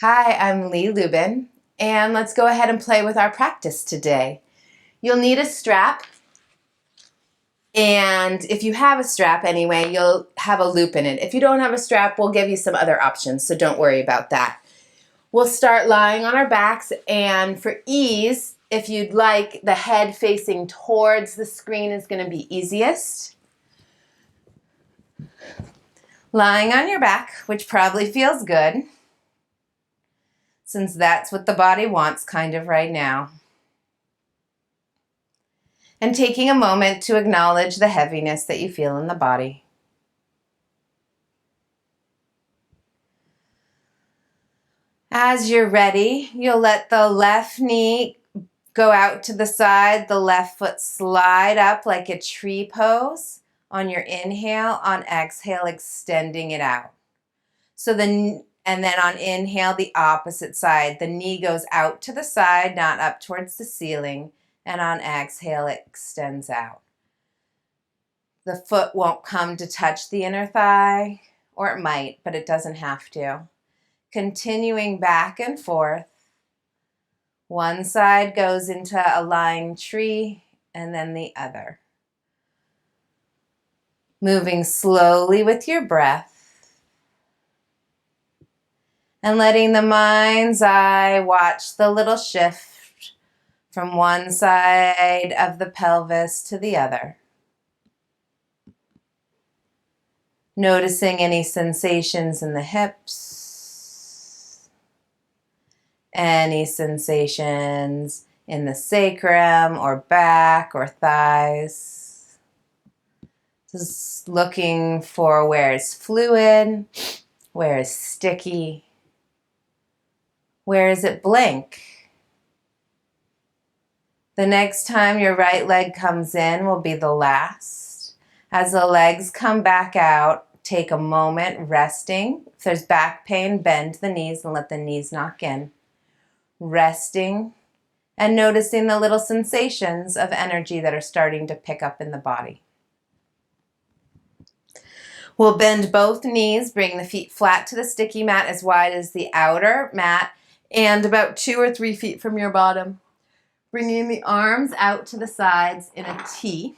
Hi, I'm Lee Lubin, and let's go ahead and play with our practice today. You'll need a strap, and if you have a strap anyway, you'll have a loop in it. If you don't have a strap, we'll give you some other options, so don't worry about that. We'll start lying on our backs, and for ease, if you'd like, the head facing towards the screen is going to be easiest. Lying on your back, which probably feels good, since that's what the body wants kind of right now. And taking a moment to acknowledge the heaviness that you feel in the body. As you're ready, you'll let the left knee go out to the side, the left foot slide up like a tree pose on your inhale. On exhale, extending it out. And then on inhale, the opposite side. The knee goes out to the side, not up towards the ceiling. And on exhale, it extends out. The foot won't come to touch the inner thigh, or it might, but it doesn't have to. Continuing back and forth. One side goes into a lying tree, and then the other. Moving slowly with your breath. And letting the mind's eye watch the little shift from one side of the pelvis to the other. Noticing any sensations in the hips, any sensations in the sacrum or back or thighs. Just looking for where is fluid, where is sticky, where is it blank. The next time your right leg comes in will be the last. As the legs come back out, take a moment resting. If there's back pain, bend the knees and let the knees knock in. Resting and noticing the little sensations of energy that are starting to pick up in the body. We'll bend both knees, bring the feet flat to the sticky mat as wide as the outer mat and about 2 or 3 feet from your bottom. Bringing the arms out to the sides in a T.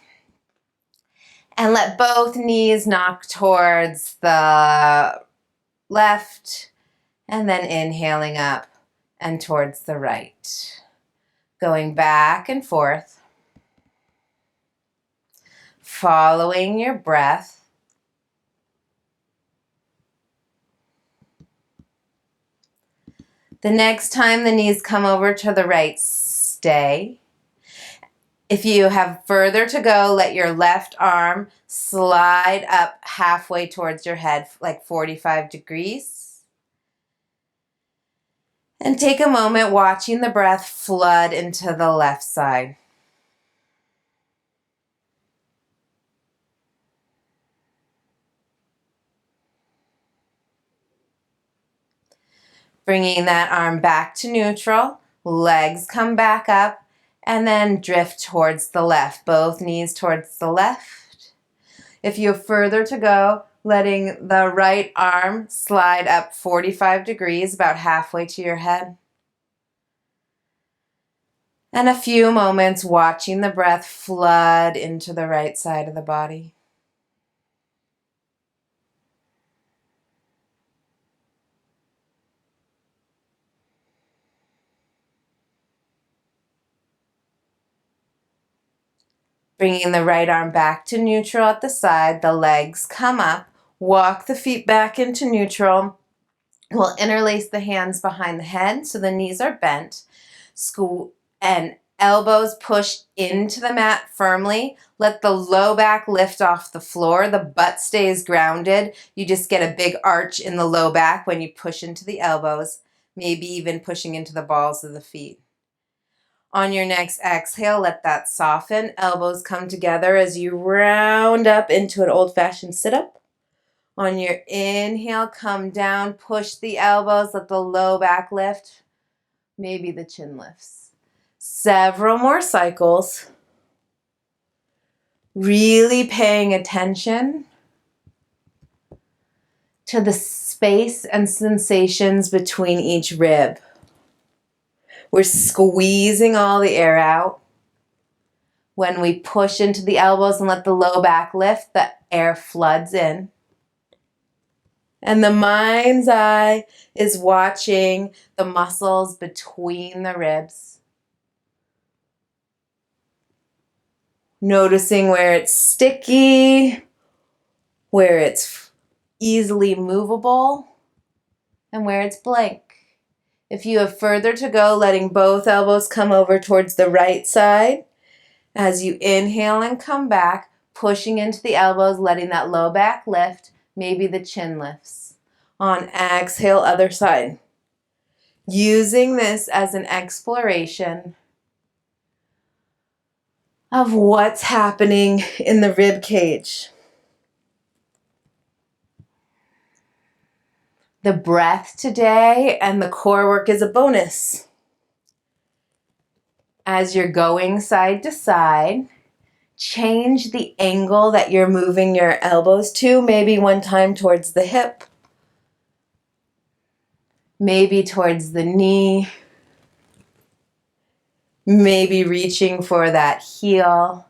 And let both knees knock towards the left and then inhaling up and towards the right. Going back and forth. Following your breath. The next time the knees come over to the right, stay. If you have further to go, let your left arm slide up halfway towards your head, like 45 degrees. And take a moment watching the breath flood into the left side. Bringing that arm back to neutral, legs come back up, and then drift towards the left, both knees towards the left. If you have further to go, letting the right arm slide up 45 degrees, about halfway to your head. And a few moments watching the breath flood into the right side of the body. Bringing the right arm back to neutral at the side, the legs come up, walk the feet back into neutral. We'll interlace the hands behind the head so the knees are bent. And elbows push into the mat firmly. Let the low back lift off the floor. The butt stays grounded. You just get a big arch in the low back when you push into the elbows, maybe even pushing into the balls of the feet. On your next exhale, let that soften. Elbows come together as you round up into an old-fashioned sit-up. On your inhale, come down, push the elbows, let the low back lift. Maybe the chin lifts. Several more cycles. Really paying attention to the space and sensations between each rib. We're squeezing all the air out. When we push into the elbows and let the low back lift, the air floods in. And the mind's eye is watching the muscles between the ribs. Noticing where it's sticky, where it's easily movable, and where it's blank. If you have further to go, letting both elbows come over towards the right side. As you inhale and come back, pushing into the elbows, letting that low back lift, maybe the chin lifts. On exhale, other side. Using this as an exploration of what's happening in the rib cage. The breath today and the core work is a bonus. As you're going side to side, change the angle that you're moving your elbows to, maybe one time towards the hip, maybe towards the knee, maybe reaching for that heel,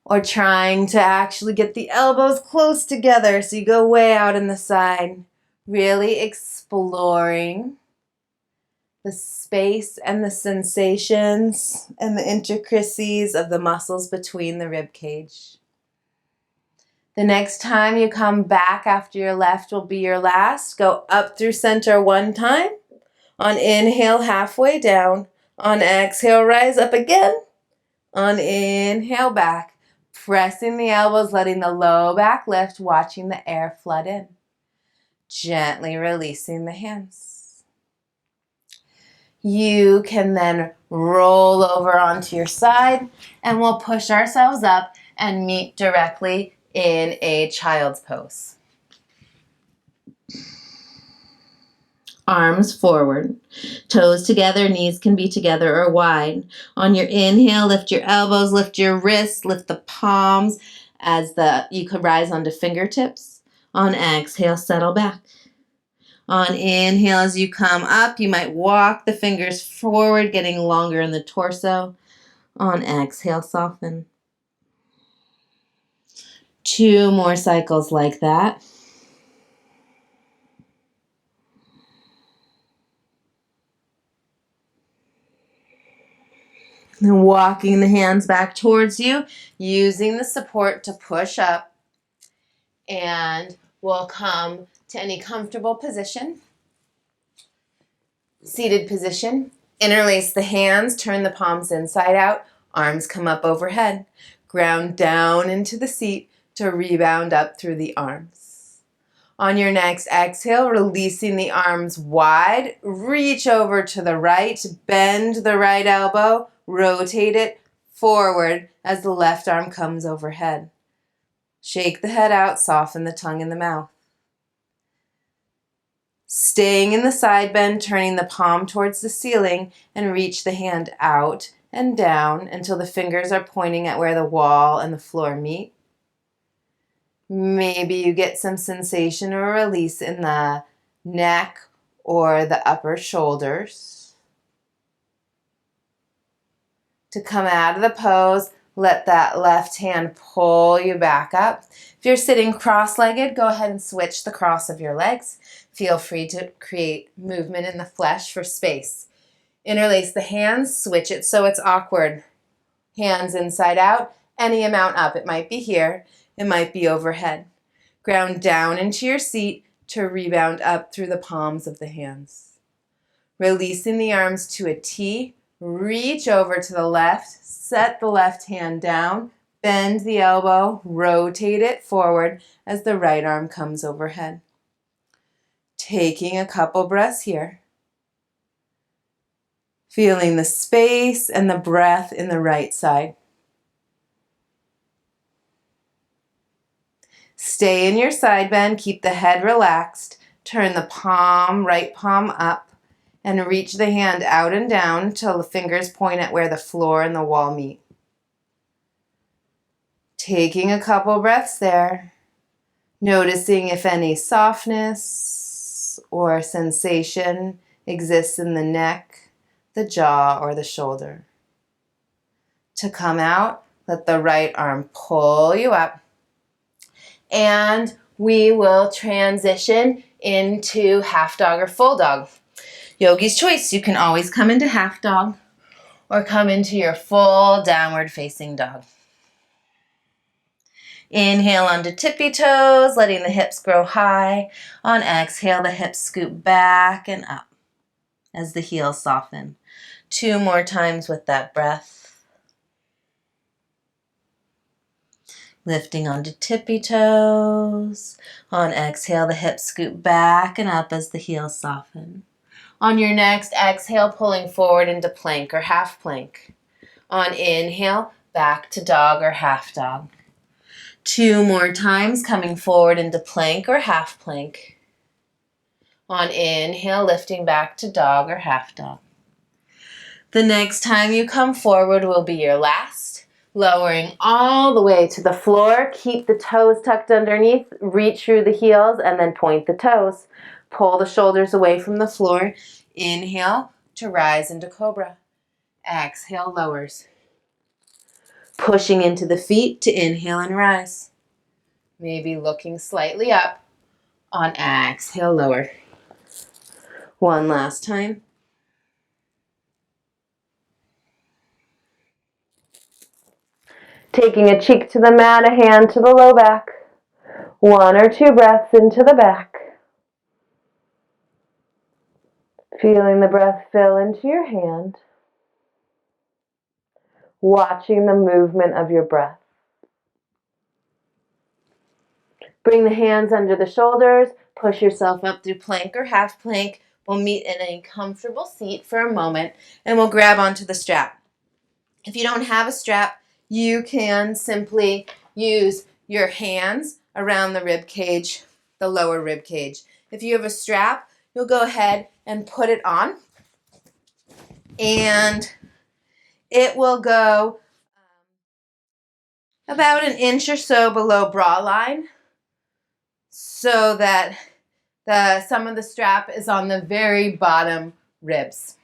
or trying to actually get the elbows close together so you go way out in the side, really exploring the space and the sensations and the intricacies of the muscles between the rib cage. The next time you come back after your left will be your last. Go up through center one time. On inhale, halfway down. On exhale, rise up again. On inhale, back. Pressing the elbows, letting the low back lift, watching the air flood in. Gently releasing the hands. You can then roll over onto your side and we'll push ourselves up and meet directly in a child's pose. Arms forward, toes together, knees can be together or wide. On your inhale, lift your elbows, lift your wrists, lift the palms as you could rise onto fingertips. On exhale, settle back. On inhale, as you come up, you might walk the fingers forward, getting longer in the torso. On exhale, soften. 2 more cycles like that. And walking the hands back towards you, using the support to push up. And we'll come to any comfortable position. Seated position. Interlace the hands, turn the palms inside out, arms come up overhead. Ground down into the seat to rebound up through the arms. On your next exhale, releasing the arms wide, reach over to the right, bend the right elbow, rotate it forward as the left arm comes overhead. Shake the head out, soften the tongue in the mouth. Staying in the side bend, turning the palm towards the ceiling and reach the hand out and down until the fingers are pointing at where the wall and the floor meet. Maybe you get some sensation or release in the neck or the upper shoulders. To come out of the pose, let that left hand pull you back up. If you're sitting cross-legged, go ahead and switch the cross of your legs. Feel free to create movement in the flesh for space. Interlace the hands, switch it so it's awkward. Hands inside out, any amount up. It might be here, it might be overhead. Ground down into your seat to rebound up through the palms of the hands. Releasing the arms to a T, reach over to the left, set the left hand down, bend the elbow, rotate it forward as the right arm comes overhead. Taking a couple breaths here. Feeling the space and the breath in the right side. Stay in your side bend, keep the head relaxed. Turn the right palm up and reach the hand out and down until the fingers point at where the floor and the wall meet. Taking a couple breaths there. Noticing if any softness or sensation exists in the neck, the jaw, or the shoulder. To come out, let the right arm pull you up. And we will transition into half dog or full dog. Yogi's choice. You can always come into half dog or come into your full downward facing dog. Inhale onto tippy toes, letting the hips grow high. On exhale, the hips scoop back and up as the heels soften. 2 more times with that breath. Lifting onto tippy toes. On exhale, the hips scoop back and up as the heels soften. On your next exhale, pulling forward into plank or half plank. On inhale, back to dog or half dog. 2 more times, coming forward into plank or half plank. On inhale, lifting back to dog or half dog. The next time you come forward will be your last. Lowering all the way to the floor. Keep the toes tucked underneath. Reach through the heels and then point the toes. Pull the shoulders away from the floor. Inhale to rise into cobra. Exhale, lowers. Pushing into the feet to inhale and rise. Maybe looking slightly up. On exhale, lower. One last time. Taking a cheek to the mat, a hand to the low back. 1 or 2 breaths into the back. Feeling the breath fill into your hand. Watching the movement of your breath. Bring the hands under the shoulders. Push yourself up through plank or half plank. We'll meet in a comfortable seat for a moment and we'll grab onto the strap. If you don't have a strap, you can simply use your hands around the rib cage, the lower rib cage. If you have a strap, you'll go ahead and put it on, and it will go about an inch or so below bra line so that some of the strap is on the very bottom ribs.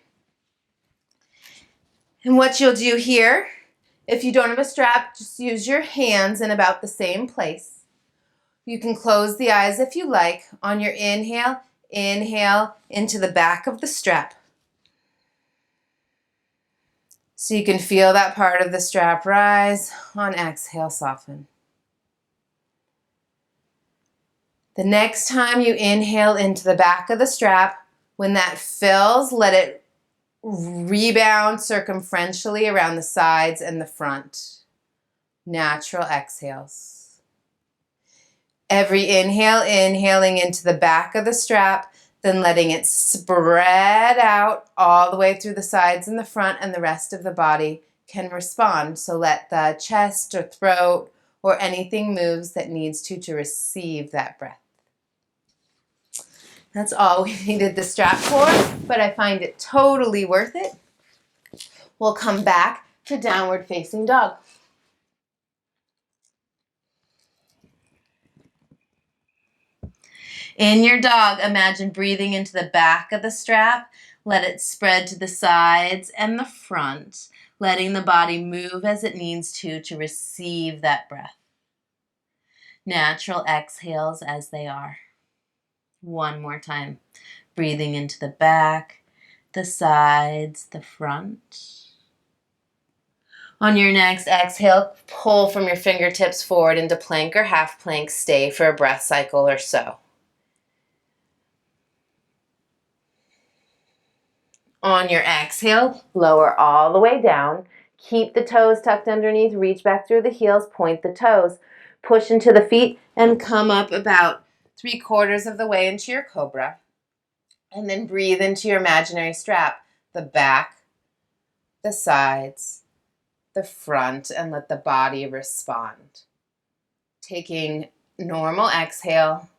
And what you'll do here, if you don't have a strap, just use your hands in about the same place. You can close the eyes if you like. On your inhale, inhale into the back of the strap. So you can feel that part of the strap rise. On exhale, soften. The next time you inhale into the back of the strap, when that fills, let it rebound circumferentially around the sides and the front. Natural exhales. Every inhale, inhaling into the back of the strap, then letting it spread out all the way through the sides and the front, and the rest of the body can respond. So let the chest or throat or anything moves that needs to receive that breath. That's all we needed the strap for, but I find it totally worth it. We'll come back to downward facing dog. In your dog, imagine breathing into the back of the strap. Let it spread to the sides and the front, letting the body move as it needs to receive that breath. Natural exhales as they are. One more time. Breathing into the back, the sides, the front. On your next exhale, pull from your fingertips forward into plank or half plank. Stay for a breath cycle or so. On your exhale, lower all the way down. Keep the toes tucked underneath. Reach back through the heels. Point the toes. Push into the feet and come up about 3/4 of the way into your cobra. And then breathe into your imaginary strap. The back, the sides, the front, and let the body respond. Taking normal exhale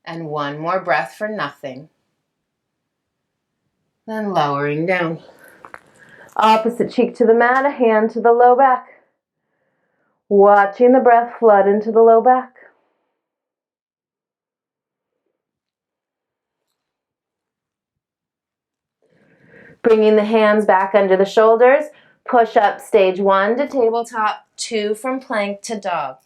and one more breath for nothing. Then lowering down. Opposite cheek to the mat, a hand to the low back. Watching the breath flood into the low back. Bringing the hands back under the shoulders, push up stage 1 to tabletop, 2 from plank to dog.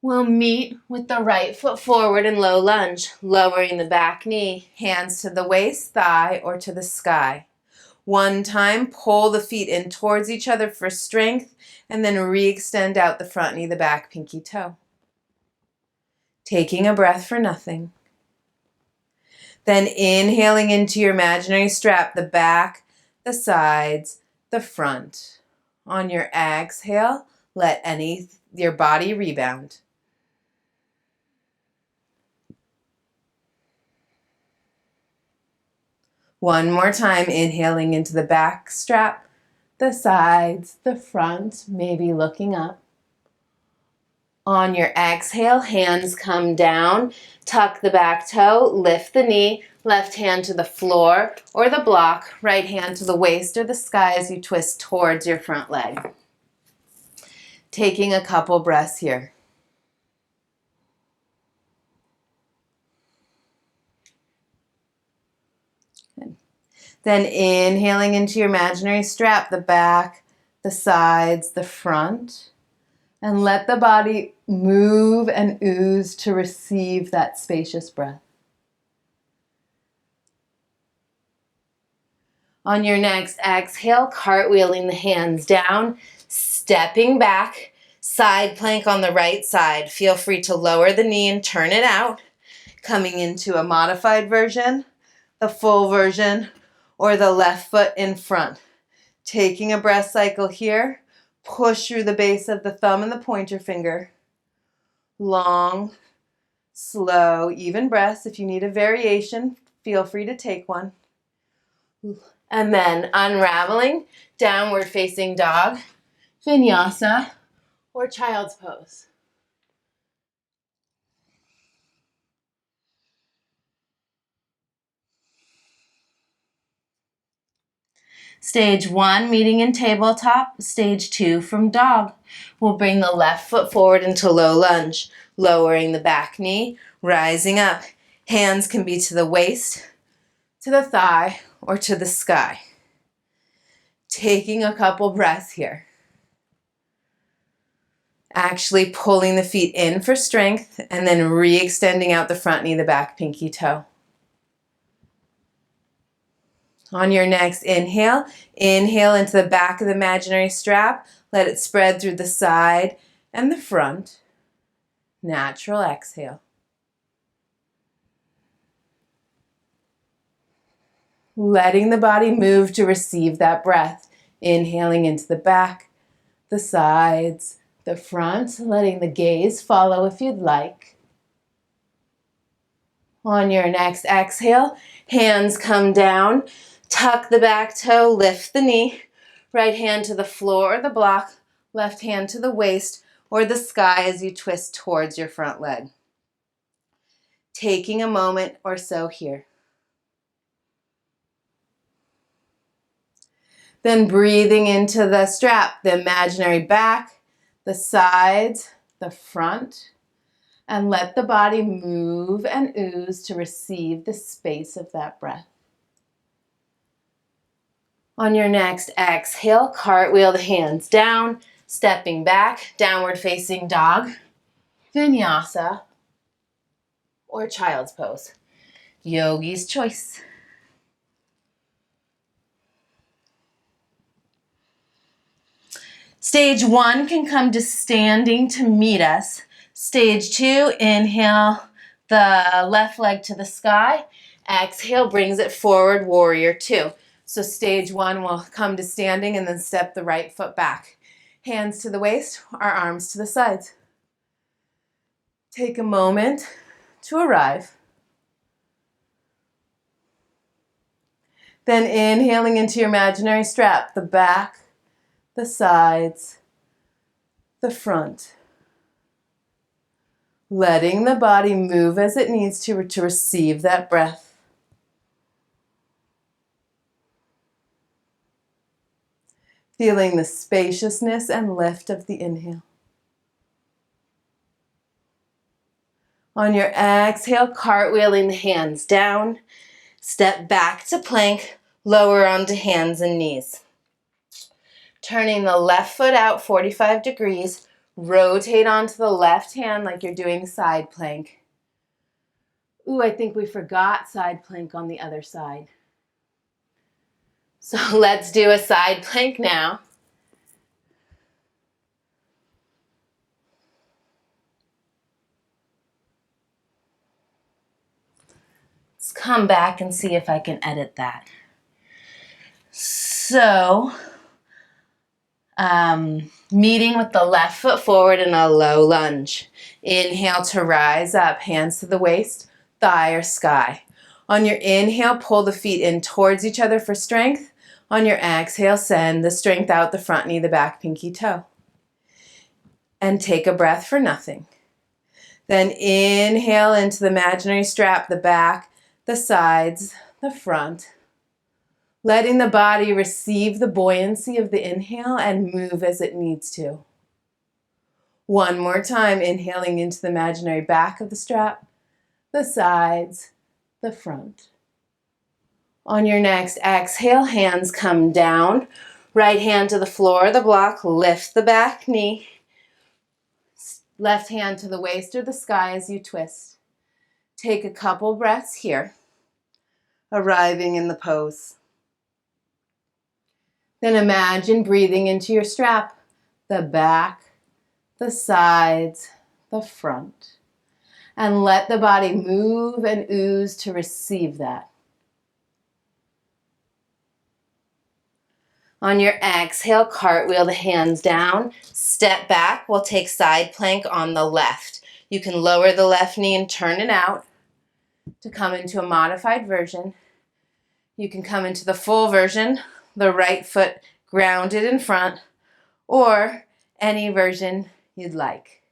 We'll meet with the right foot forward in low lunge, lowering the back knee, hands to the waist, thigh, or to the sky. One time, pull the feet in towards each other for strength, and then re-extend out the front knee, the back pinky toe. Taking a breath for nothing. Then inhaling into your imaginary strap, the back, the sides, the front. On your exhale, let your body rebound. One more time, inhaling into the back strap, the sides, the front, maybe looking up. On your exhale, hands come down, tuck the back toe, lift the knee, left hand to the floor or the block, right hand to the waist or the sky as you twist towards your front leg. Taking a couple breaths here. Good. Then inhaling into your imaginary strap, the back, the sides, the front. And let the body move and ooze to receive that spacious breath. On your next exhale, cartwheeling the hands down, stepping back, side plank on the right side. Feel free to lower the knee and turn it out. Coming into a modified version, the full version, or the left foot in front. Taking a breath cycle here. Push through the base of the thumb and the pointer finger. Long, slow, even breaths. If you need a variation, feel free to take one. And then unraveling, downward facing dog, vinyasa, or child's pose. Stage 1, meeting in tabletop. Stage 2, from dog. We'll bring the left foot forward into low lunge, lowering the back knee, rising up. Hands can be to the waist, to the thigh, or to the sky. Taking a couple breaths here. Actually pulling the feet in for strength and then re-extending out the front knee, the back pinky toe. On your next inhale, inhale into the back of the imaginary strap. Let it spread through the side and the front. Natural exhale. Letting the body move to receive that breath. Inhaling into the back, the sides, the front. Letting the gaze follow if you'd like. On your next exhale, hands come down. Tuck the back toe, lift the knee. Right hand to the floor or the block. Left hand to the waist or the sky as you twist towards your front leg. Taking a moment or so here. Then breathing into the strap, the imaginary back, the sides, the front, and let the body move and ooze to receive the space of that breath. On your next exhale, cartwheel the hands down, stepping back, downward facing dog, vinyasa, or child's pose. Yogi's choice. Stage 1 can come to standing to meet us. Stage 2, inhale the left leg to the sky. Exhale brings it forward, warrior 2. So stage 1 will come to standing and then step the right foot back. Hands to the waist, our arms to the sides. Take a moment to arrive. Then inhaling into your imaginary strap, the back, the sides, the front. Letting the body move as it needs to receive that breath. Feeling the spaciousness and lift of the inhale. On your exhale, cartwheeling the hands down, Step back to plank, lower onto hands and knees. Turning the left foot out 45 degrees, rotate onto the left hand like you're doing side plank. Ooh, I think we forgot side plank on the other side. So let's do a side plank now. Let's come back and see if I can edit that. So, meeting with the left foot forward in a low lunge. Inhale to rise up, hands to the waist, thigh or sky. On your inhale, pull the feet in towards each other for strength. On your exhale, send the strength out the front knee, the back pinky toe. And take a breath for nothing. Then inhale into the imaginary strap, the back, the sides, the front. Letting the body receive the buoyancy of the inhale and move as it needs to. One more time, inhaling into the imaginary back of the strap, the sides, the front. On your next exhale, hands come down. Right hand to the floor of the block, lift the back knee. Left hand to the waist or the sky as you twist. Take a couple breaths here, arriving in the pose. Then imagine breathing into your strap, the back, the sides, the front. And let the body move and ooze to receive that. On your exhale, cartwheel the hands down. Step back. We'll take side plank on the left. You can lower the left knee and turn it out to come into a modified version. You can come into the full version, the right foot grounded in front, or any version you'd like.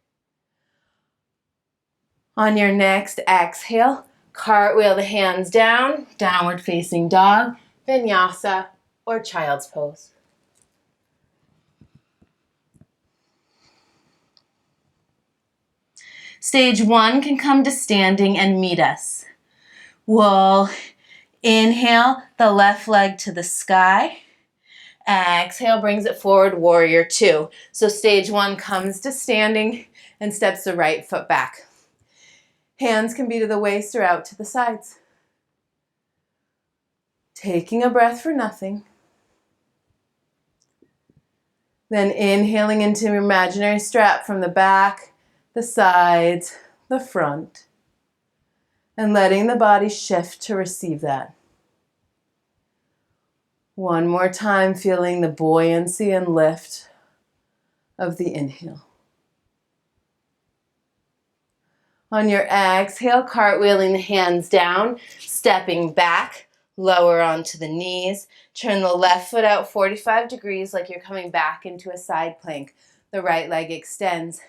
On your next exhale, cartwheel the hands down, downward facing dog, vinyasa, or child's pose. Stage 1 can come to standing and meet us. We'll inhale the left leg to the sky. Exhale brings it forward, warrior 2. So stage 1 comes to standing and steps the right foot back. Hands can be to the waist or out to the sides. Taking a breath for nothing. Then inhaling into your imaginary strap from the back, the sides, the front. And letting the body shift to receive that. One more time, feeling the buoyancy and lift of the inhale. On your exhale, cartwheeling the hands down, stepping back, lower onto the knees. Turn the left foot out 45 degrees like you're coming back into a side plank. The right leg extends.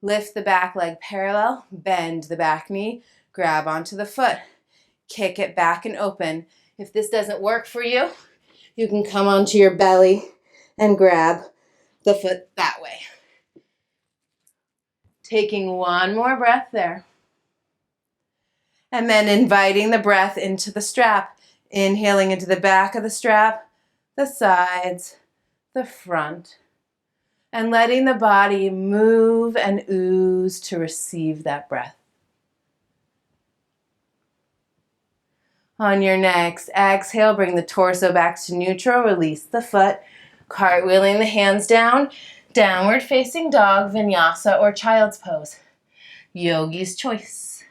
Lift the back leg parallel, bend the back knee, grab onto the foot. Kick it back and open. If this doesn't work for you, you can come onto your belly and grab the foot that way. Taking one more breath there. And then inviting the breath into the strap. Inhaling into the back of the strap, the sides, the front. And letting the body move and ooze to receive that breath. On your next exhale, bring the torso back to neutral. Release the foot. Cartwheeling the hands down. Downward facing dog, vinyasa, or child's pose. Yogi's choice.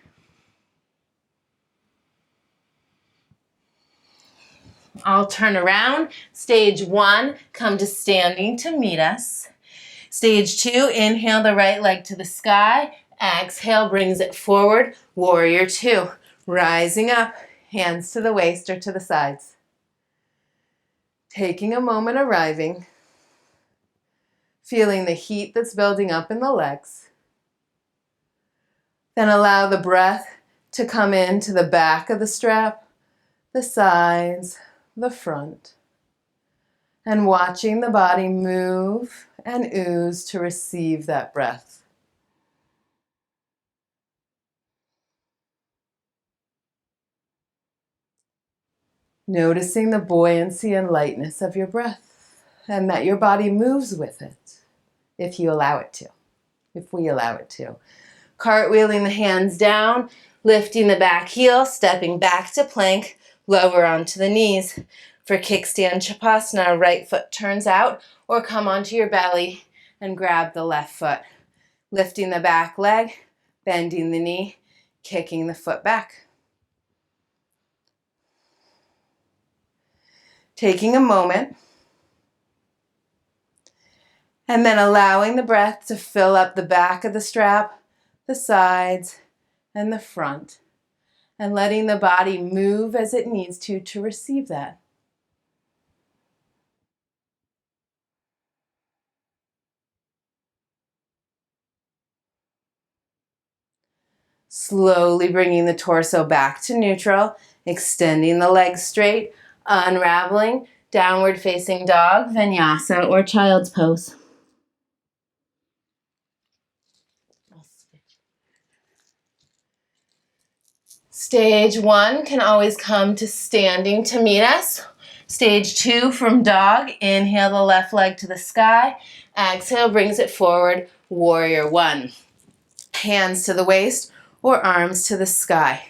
I'll turn around. Stage 1, come to standing to meet us. Stage 2, inhale the right leg to the sky. Exhale brings it forward. Warrior 2. Rising up, hands to the waist or to the sides. Taking a moment, arriving. Feeling the heat that's building up in the legs. Then allow the breath to come into the back of the strap, the sides, the front. And watching the body move and ooze to receive that breath. Noticing the buoyancy and lightness of your breath, and that your body moves with it, if you allow it to, if we allow it to. Cartwheeling the hands down, lifting the back heel, stepping back to plank, lower onto the knees. For kickstand Shavasana, right foot turns out, or come onto your belly and grab the left foot. Lifting the back leg, bending the knee, kicking the foot back. Taking a moment, and then allowing the breath to fill up the back of the strap, the sides, and the front, and letting the body move as it needs to receive that. Slowly bringing the torso back to neutral, extending the legs straight, unraveling, downward facing dog, vinyasa, or child's pose. Stage 1 can always come to standing to meet us. Stage 2 from dog, inhale the left leg to the sky. Exhale brings it forward, warrior 1. Hands to the waist or arms to the sky.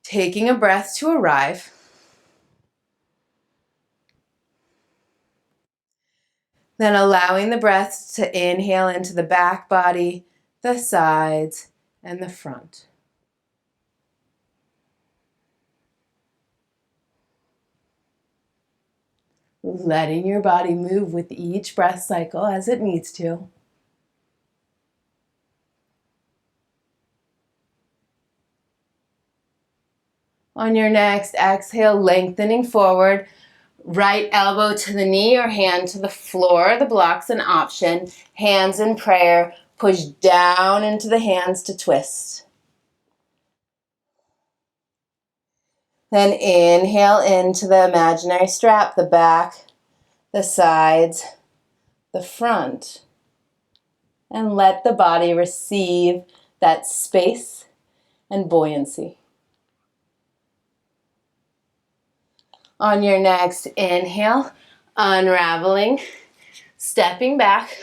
Taking a breath to arrive. Then allowing the breath to inhale into the back body, the sides, and the front. Letting your body move with each breath cycle as it needs to. On your next exhale, lengthening forward, right elbow to the knee or hand to the floor. The block's an option. Hands in prayer. Push down into the hands to twist. Then inhale into the imaginary strap, the back, the sides, the front. And let the body receive that space and buoyancy. On your next inhale, unraveling, stepping back,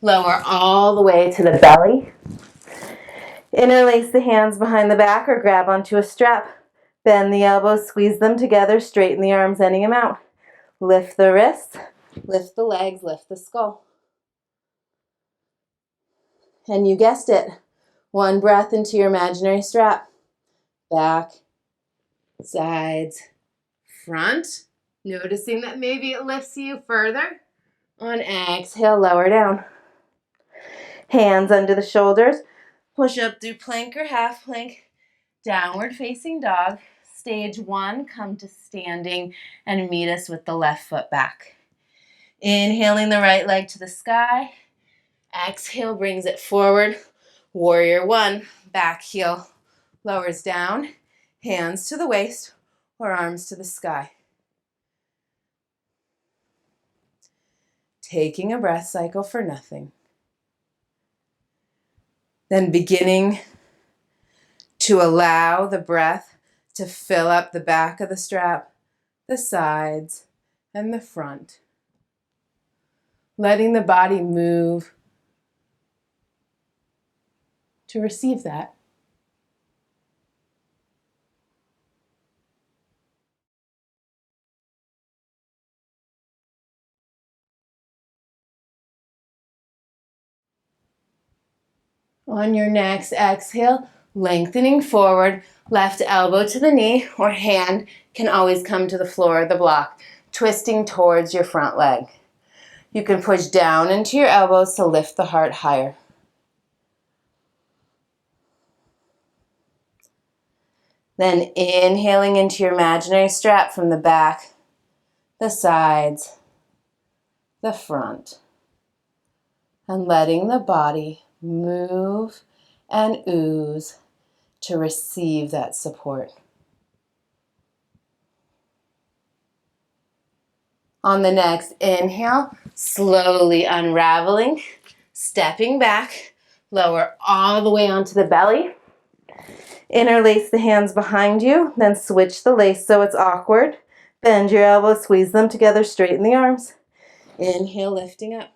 lower all the way to the belly. Interlace the hands behind the back or grab onto a strap. Bend the elbows, squeeze them together, straighten the arms, ending them out. Lift the wrists, lift the legs, lift the skull. And you guessed it, one breath into your imaginary strap. Back, sides, front. Noticing that maybe it lifts you further. On exhale, lower down. Hands under the shoulders. Push up through plank or half plank. Downward facing dog. Stage 1, come to standing and meet us with the left foot back. Inhaling the right leg to the sky. Exhale brings it forward. Warrior 1, back heel lowers down. Hands to the waist or arms to the sky. Taking a breath cycle for nothing. Then beginning to allow the breath to fill up the back of the strap, the sides, and the front. Letting the body move to receive that. On your next exhale, lengthening forward, left elbow to the knee or hand can always come to the floor of the block, twisting towards your front leg. You can push down into your elbows to lift the heart higher. Then inhaling into your imaginary strap from the back, the sides, the front, and letting the body move and ooze to receive that support. On the next inhale, slowly unraveling, stepping back, lower all the way onto the belly. Interlace the hands behind you, then switch the lace so it's awkward. Bend your elbows, squeeze them together, straighten the arms. Inhale, lifting up.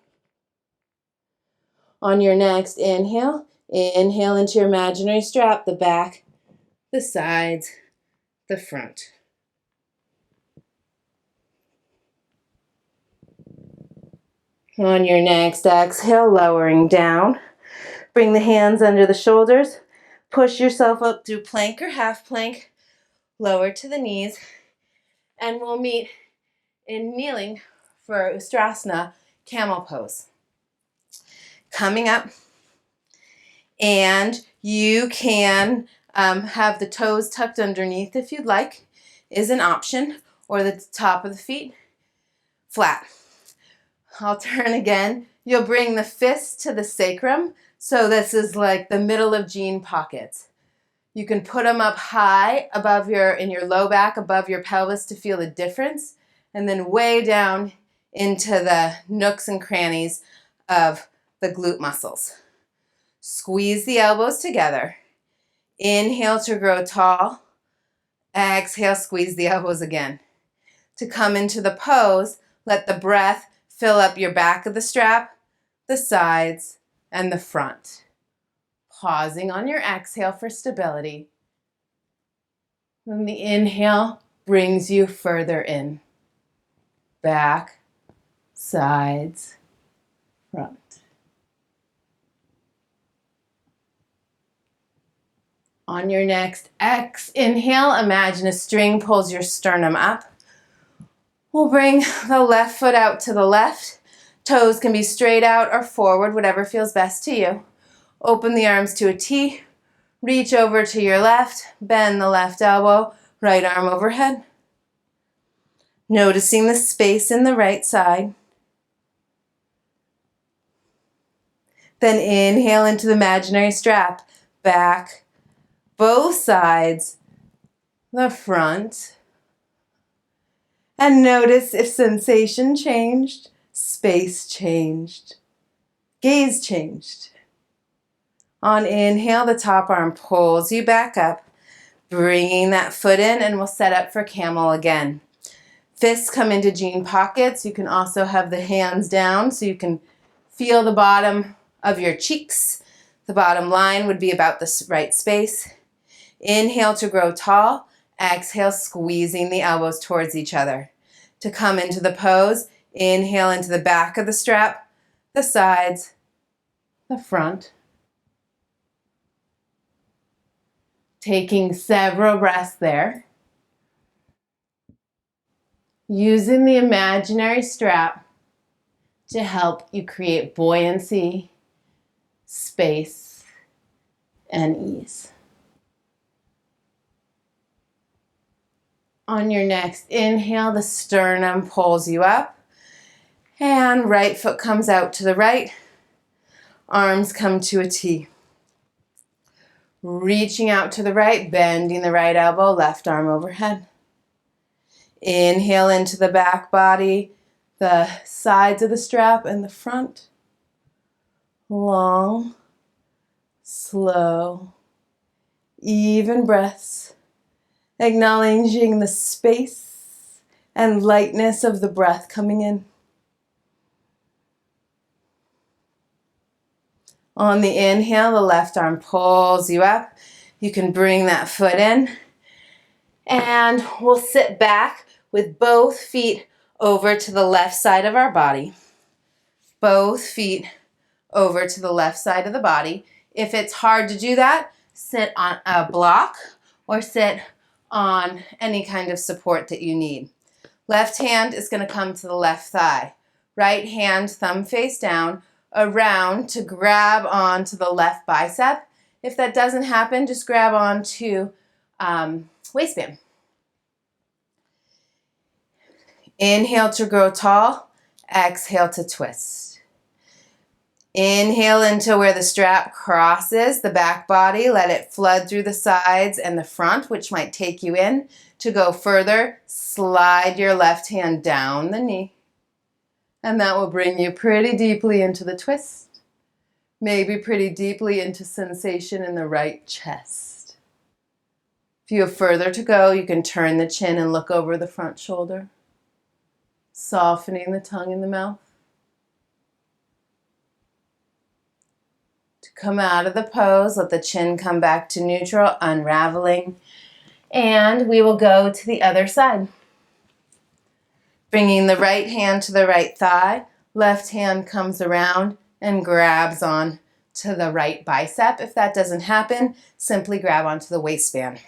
On your next inhale, inhale into your imaginary strap, the back, the sides, the front. On your next exhale, lowering down. Bring the hands under the shoulders. Push yourself up through plank or half plank. Lower to the knees. And we'll meet in kneeling for Ustrasana, camel pose. Coming up. And you can have the toes tucked underneath if you'd like, is an option, or the top of the feet flat. I'll turn again. You'll bring the fists to the sacrum. So this is like the middle of jean pockets. You can put them up high above in your low back, above your pelvis to feel the difference. And then way down into the nooks and crannies of the glute muscles. Squeeze the elbows together. Inhale to grow tall. Exhale, squeeze the elbows again. To come into the pose, let the breath fill up your back of the strap, the sides, and the front. Pausing on your exhale for stability. Then the inhale brings you further in. Back, sides, front. On your next inhale, imagine a string pulls your sternum up. We'll bring the left foot out to the left. Toes can be straight out or forward, whatever feels best to you. Open the arms to a T. Reach over to your left. Bend the left elbow. Right arm overhead. Noticing the space in the right side. Then inhale into the imaginary strap. Back, both sides, the front. And notice if sensation changed, space changed, gaze changed. On inhale, the top arm pulls you back up, bringing that foot in, and we'll set up for camel again. Fists come into jean pockets. You can also have the hands down so you can feel the bottom of your cheeks. The bottom line would be about the right space. Inhale to grow tall. Exhale, squeezing the elbows towards each other. To come into the pose, inhale into the back of the strap, the sides, the front. Taking several breaths there. Using the imaginary strap to help you create buoyancy, space, and ease. On your next inhale, the sternum pulls you up, and right foot comes out to the right. Arms come to a T. Reaching out to the right, bending the right elbow, left arm overhead. Inhale into the back body, the sides of the strap and the front. Long, slow, even breaths. Acknowledging the space and lightness of the breath coming in. On the inhale, the left arm pulls you up. You can bring that foot in. And we'll sit back with both feet over to the left side of our body. Both feet over to the left side of the body. If it's hard to do that, sit on a block or sit on any kind of support that you need. Left hand is going to come to the left thigh. Right hand, thumb face down, around to grab onto the left bicep. If that doesn't happen, just grab onto waistband. Inhale to grow tall. Exhale to twist. Inhale into where the strap crosses the back body. Let it flood through the sides and the front, which might take you in. To go further, slide your left hand down the knee. And that will bring you pretty deeply into the twist. Maybe pretty deeply into sensation in the right chest. If you have further to go, you can turn the chin and look over the front shoulder, softening the tongue in the mouth. To come out of the pose, let the chin come back to neutral, unraveling, and we will go to the other side. Bringing the right hand to the right thigh, left hand comes around and grabs on to the right bicep. If that doesn't happen, simply grab onto the waistband.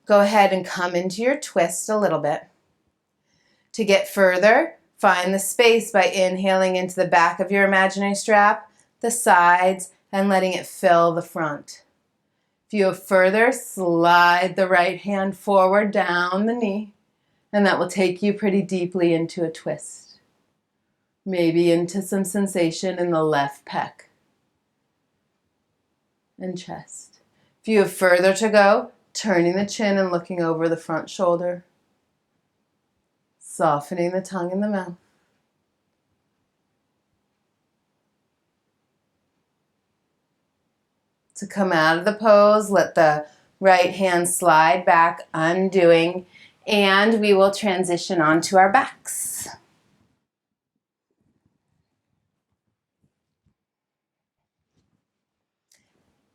Go ahead and come into your twist a little bit. To get further, find the space by inhaling into the back of your imaginary strap, the sides, and letting it fill the front. If you have further, slide the right hand forward down the knee, and that will take you pretty deeply into a twist. Maybe into some sensation in the left pec and chest. If you have further to go, turning the chin and looking over the front shoulder, softening the tongue in the mouth. To come out of the pose, let the right hand slide back, undoing, and we will transition onto our backs.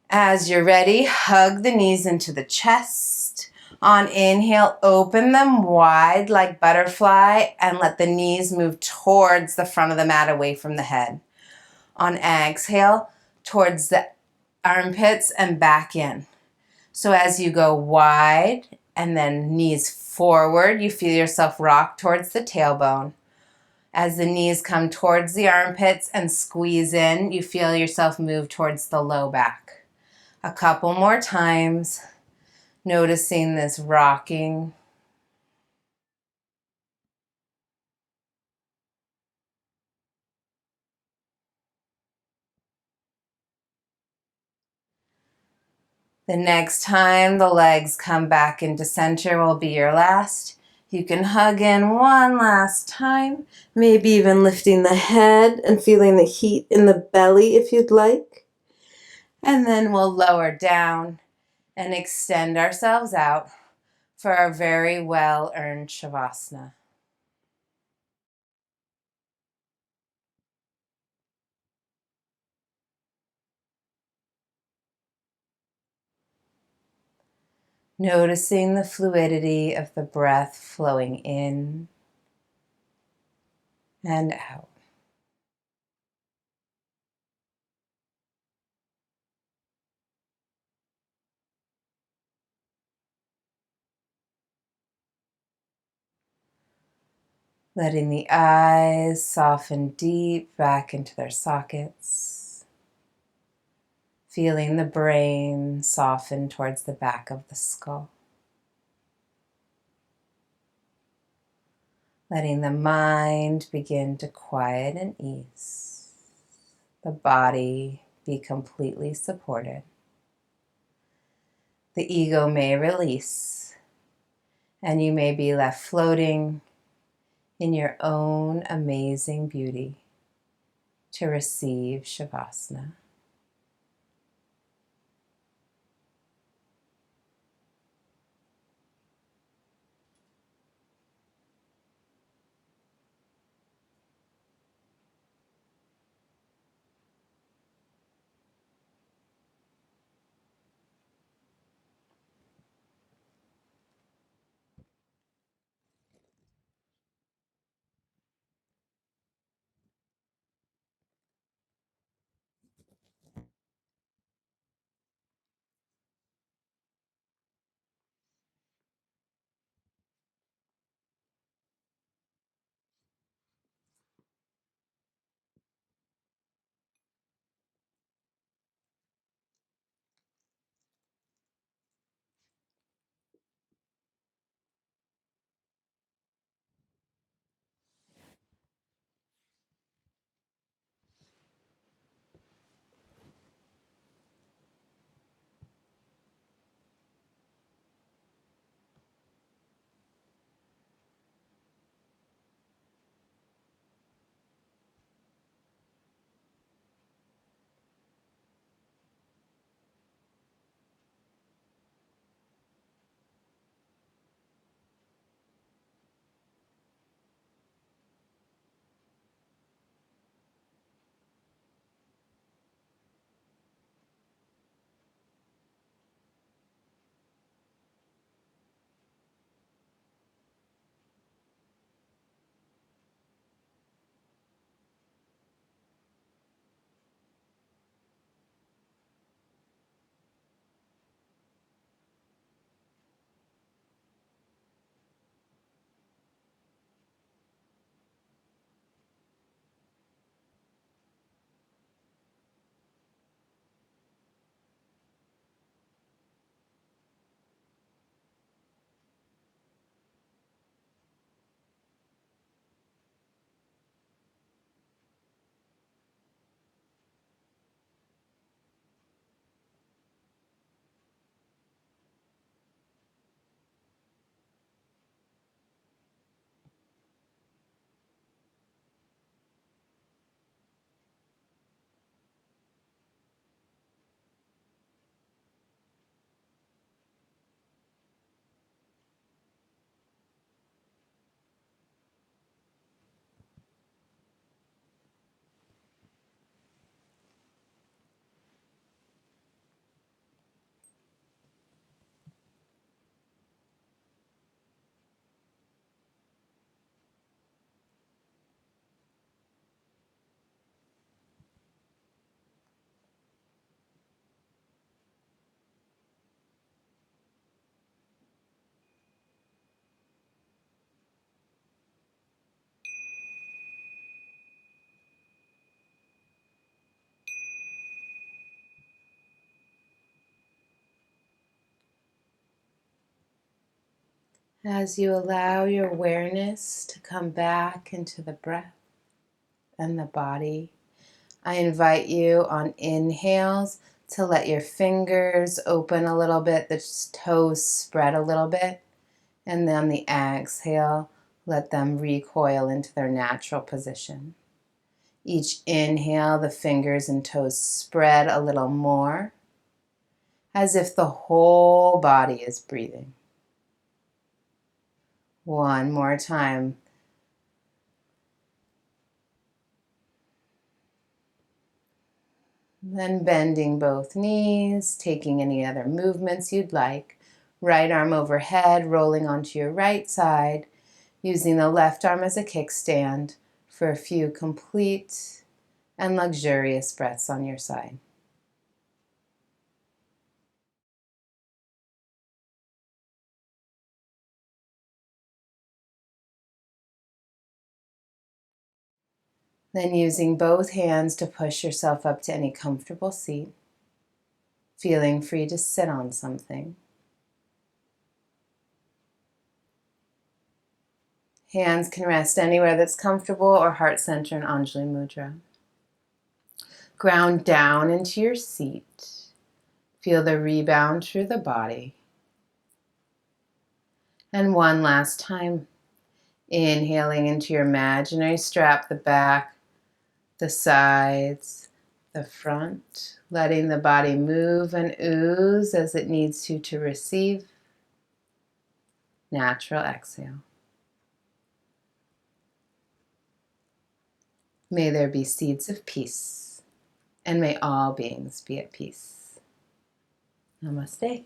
As you're ready, hug the knees into the chest. On inhale, open them wide like butterfly and let the knees move towards the front of the mat, away from the head. On exhale, towards the armpits and back in. So as you go wide and then knees forward, you feel yourself rock towards the tailbone. As the knees come towards the armpits and squeeze in, you feel yourself move towards the low back. A couple more times, noticing this rocking. The next time the legs come back into center will be your last. You can hug in one last time, maybe even lifting the head and feeling the heat in the belly if you'd like. And then we'll lower down and extend ourselves out for our very well-earned Shavasana. Noticing the fluidity of the breath flowing in and out. Letting the eyes soften deep back into their sockets. Feeling the brain soften towards the back of the skull. Letting the mind begin to quiet and ease. The body be completely supported. The ego may release, and you may be left floating in your own amazing beauty to receive Shavasana. As you allow your awareness to come back into the breath and the body, I invite you on inhales to let your fingers open a little bit, the toes spread a little bit, and then on the exhale, let them recoil into their natural position. Each inhale, the fingers and toes spread a little more, as if the whole body is breathing. One more time. Then bending both knees, taking any other movements you'd like. Right arm overhead, rolling onto your right side, using the left arm as a kickstand for a few complete and luxurious breaths on your side. Then using both hands to push yourself up to any comfortable seat, feeling free to sit on something. Hands can rest anywhere that's comfortable or heart center in Anjali Mudra. Ground down into your seat. Feel the rebound through the body. And one last time, inhaling into your imaginary strap, the back, the sides, the front, letting the body move and ooze as it needs to receive. Natural exhale. May there be seeds of peace, and may all beings be at peace. Namaste.